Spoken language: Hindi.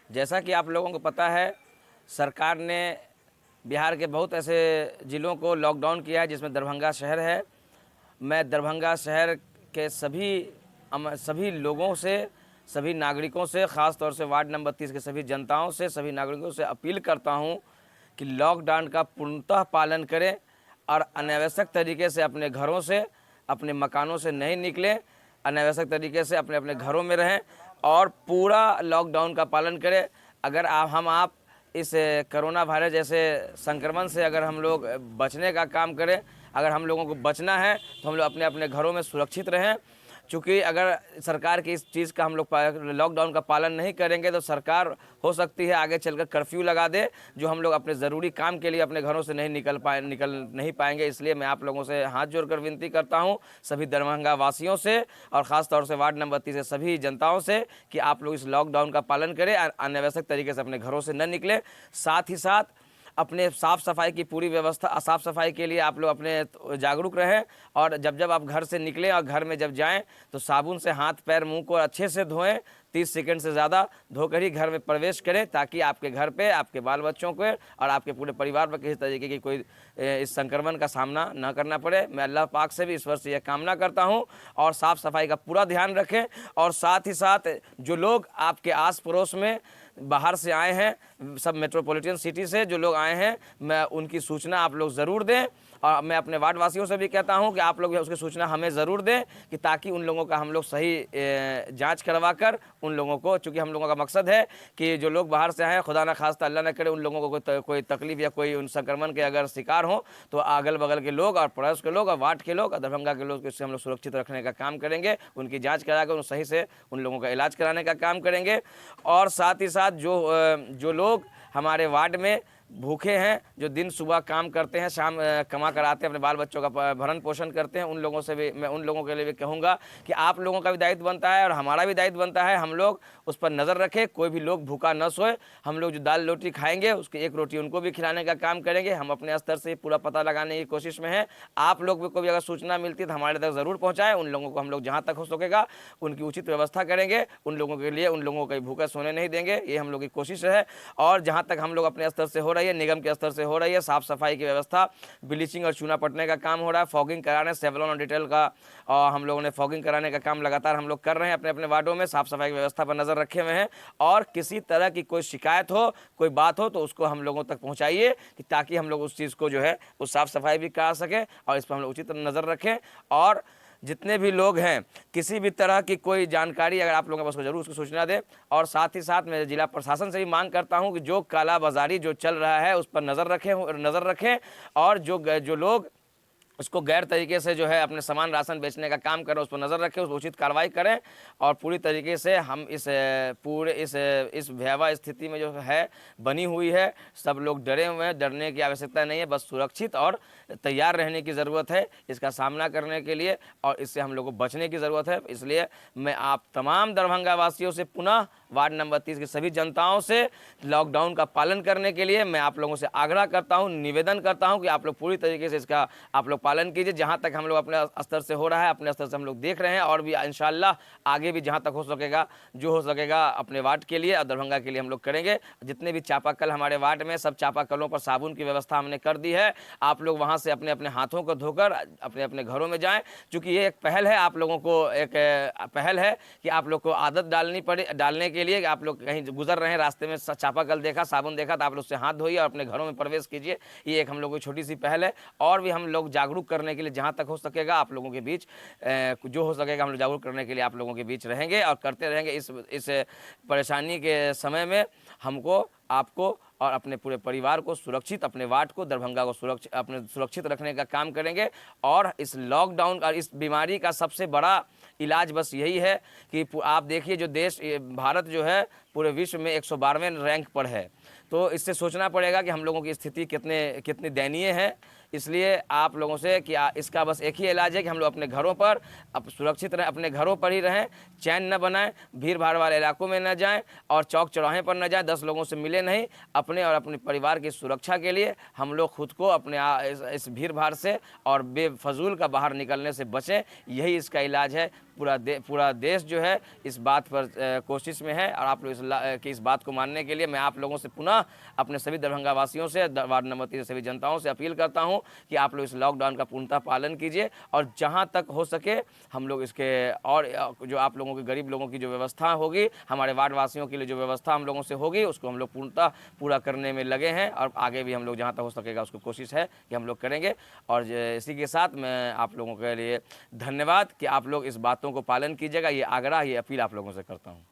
जैसा कि आप लोगों को पता है, सरकार ने बिहार के बहुत ऐसे ज़िलों को लॉकडाउन किया है, जिसमें दरभंगा शहर है। मैं दरभंगा शहर के सभी लोगों से, सभी नागरिकों से, ख़ास तौर से वार्ड नंबर 30 के सभी जनताओं से, सभी नागरिकों से अपील करता हूं कि लॉकडाउन का पूर्णतः पालन करें और अनावश्यक तरीके से अपने घरों से, अपने मकानों से नहीं निकलें। अनावश्यक तरीके से अपने अपने घरों में रहें और पूरा लॉकडाउन का पालन करें। अगर आप इस कोरोना वायरस जैसे संक्रमण से अगर हम लोग बचने का काम करें, अगर हम लोगों को बचना है तो हम लोग अपने अपने घरों में सुरक्षित रहें। चूँकि अगर सरकार की इस चीज़ का हम लोग लॉकडाउन का पालन नहीं करेंगे तो सरकार हो सकती है आगे चलकर कर्फ्यू लगा दे, जो हम लोग अपने ज़रूरी काम के लिए अपने घरों से नहीं निकल नहीं पाएंगे। इसलिए मैं आप लोगों से हाथ जोड़कर विनती करता हूं, सभी दरभंगा वासियों से और ख़ास तौर से वार्ड नंबर 30 के सभी जनताओं से, कि आप लोग इस लॉकडाउन का पालन करें, अनावश्यक तरीके से अपने घरों से न निकलें। साथ ही साथ अपने साफ़ सफाई की पूरी व्यवस्था, साफ़ सफाई के लिए आप लोग अपने जागरूक रहें और जब आप घर से निकलें और घर में जब जाएं तो साबुन से हाथ पैर मुंह को अच्छे से धोएं। 30 सेकंड से ज़्यादा धोकर ही घर में प्रवेश करें, ताकि आपके घर पे, आपके बाल बच्चों को और आपके पूरे परिवार पर किसी तरीके की कोई इस संक्रमण का सामना न करना पड़े। मैं अल्लाह पाक से भी ईश्वर से यह कामना करता हूं। और साफ़ सफाई का पूरा ध्यान रखें। और साथ ही साथ जो लोग आपके आस पड़ोस में बाहर से आए हैं, सब मेट्रोपॉलिटन सिटी से जो लोग आए हैं, मैं उनकी सूचना आप लोग ज़रूर दें। और मैं अपने वार्ड वासियों से भी कहता हूं कि आप लोग उसकी सूचना हमें ज़रूर दें, कि ताकि उन लोगों का हम लोग सही जांच करवा कर उन लोगों को, चूँकि हम लोगों का मकसद है कि जो लोग बाहर से आए हैं, खुदा ना खास्ता अल्लाह न करे, उन लोगों को कोई तकलीफ या कोई उन संक्रमण के अगर शिकार हो तो अगल बगल के लोग और पड़ोस के लोग और वार्ड के लोग और दरभंगा के लोग, इससे हम लोग सुरक्षित रखने का काम करेंगे। उनकी जाँच करा कर सही से उन लोगों का इलाज कराने का काम करेंगे। और साथ ही साथ जो लोग हमारे वार्ड में भूखे हैं, जो दिन सुबह काम करते हैं, शाम कमा कर आते हैं, अपने बाल बच्चों का भरण पोषण करते हैं, उन लोगों से भी मैं, उन लोगों के लिए भी कहूँगा कि आप लोगों का भी दायित्व बनता है और हमारा भी दायित्व बनता है, हम लोग उस पर नज़र रखें, कोई भी लोग भूखा न सोए। हम लोग जो दाल रोटी खाएंगे उसकी एक रोटी उनको भी खिलाने का काम करेंगे। हम अपने स्तर से पूरा पता लगाने की कोशिश में हैं। आप लोग को भी अगर सूचना मिलती है तो हमारे तक ज़रूर पहुँचाएँ। उन लोगों को हम लोग जहाँ तक हो सकेगा उनकी उचित व्यवस्था करेंगे। उन लोगों के लिए, उन लोगों को कहीं भूखा सोने नहीं देंगे, ये हम लोग की कोशिश है। और जहाँ तक हम लोग अपने स्तर से हो रही है, निगम के स्तर से हो रही है, साफ सफाई की व्यवस्था, ब्लीचिंग और चूना पटने का काम हो रहा है, फॉगिंग कराने, सेवलॉन और डिटेल का और हम लोगों ने फॉगिंग कराने का काम लगातार हम लोग कर रहे हैं। अपने अपने वार्डों में साफ सफाई की व्यवस्था पर नज़र रखे हुए हैं। और किसी तरह की कोई शिकायत हो, कोई बात हो तो उसको हम लोगों तक पहुँचाइए, ताकि हम लोग उस चीज़ को जो है उस साफ सफाई भी करा सकें और इस पर हम लोग उचित नज़र रखें। और जितने भी लोग हैं, किसी भी तरह की कोई जानकारी अगर आप लोगों के पास, ज़रूर उसकी सूचना दें। और साथ ही साथ मैं जिला प्रशासन से भी मांग करता हूं कि जो काला बाजारी जो चल रहा है उस पर नज़र रखें और जो लोग उसको गैर तरीके से जो है अपने सामान राशन बेचने का काम करें, उस पर नज़र रखें, उस पर उचित कार्रवाई करें। और पूरी तरीके से हम इस भयावह स्थिति में जो है बनी हुई है, सब लोग डरे हुए हैं। डरने की आवश्यकता नहीं है, बस सुरक्षित और तैयार रहने की ज़रूरत है इसका सामना करने के लिए, और इससे हम लोग को बचने की ज़रूरत है। इसलिए मैं आप तमाम दरभंगा वासियों से, पुनः वार्ड नंबर 30 की सभी जनताओं से लॉकडाउन का पालन करने के लिए मैं आप लोगों से आग्रह करता हूं, निवेदन करता हूं कि आप लोग पूरी तरीके से इसका आप लोग पालन कीजिए। जहां तक हम लोग अपने स्तर से हो रहा है, अपने स्तर से हम लोग देख रहे हैं, और भी इंशाल्लाह आगे भी जहां तक हो सकेगा, जो हो सकेगा अपने वार्ड के लिए और दरभंगा के लिए हम लोग करेंगे। जितने भी चापाकल हमारे वार्ड में, सब चापाकलों पर साबुन की व्यवस्था हमने कर दी है। आप लोग वहाँ से अपने अपने हाथों को धोकर अपने अपने घरों में जाएँ, चूँकि ये एक पहल है, आप लोगों को एक पहल है कि आप लोग को आदत डालने के लिए, कि आप लोग कहीं गुजर रहे हैं, रास्ते में चापाकल देखा, साबुन देखा, तो आप लोग उससे हाथ धोइए और अपने घरों में प्रवेश कीजिए। ये एक हम लोगों की छोटी सी पहल है। और भी हम लोग जागरूक करने के लिए जहाँ तक हो सकेगा आप लोगों के बीच, जो हो सकेगा हम लोग जागरूक करने के लिए आप लोगों के बीच रहेंगे और करते रहेंगे। इस परेशानी के समय में हमको, आपको और अपने पूरे परिवार को सुरक्षित, अपने वार्ड को, दरभंगा को सुरक्षित रखने का काम करेंगे। और इस लॉकडाउन और इस बीमारी का सबसे बड़ा इलाज बस यही है कि आप देखिए, जो देश भारत जो है पूरे विश्व में 112वें रैंक पर है, तो इससे सोचना पड़ेगा कि हम लोगों की स्थिति कितनी दयनीय है। इसलिए आप लोगों से कि इसका बस एक ही इलाज है कि हम लोग अपने घरों पर सुरक्षित रहें, अपने घरों पर ही रहें, चैन न बनाएं, भीड़ भाड़ वाले इलाकों में न जाएं और चौक चौराहे पर न जाएं, 10 लोगों से मिले नहीं। अपने और अपने परिवार की सुरक्षा के लिए हम लोग खुद को अपने इस भीड़ भाड़ से और बेफजूल का बाहर निकलने से बचें, यही इसका इलाज है। पूरा देश जो है इस बात पर कोशिश में है। और आप लोग इस बात को मानने के लिए मैं आप लोगों से पुनः अपने सभी दरभंगा वासियों से, वार्ड नंबर 3 सभी जनताओं से अपील करता हूं कि आप लोग इस लॉकडाउन का पूर्णतः पालन कीजिए और जहां तक हो सके हम लोग इसके और जो आप लोगों के गरीब लोगों की जो व्यवस्था होगी, हमारे वार्ड वासियों के लिए जो व्यवस्था हम लोगों से होगी, उसको हम लोग पूर्णतः पूरा करने में लगे हैं और आगे भी हम लोग जहाँ तक हो सकेगा उसको कोशिश है कि हम लोग करेंगे। और इसी के साथ मैं आप लोगों के लिए धन्यवाद कि आप लोग इस बातों को पालन कीजिएगा, ये आग्रह, ये अपील आप लोगों से करता हूँ।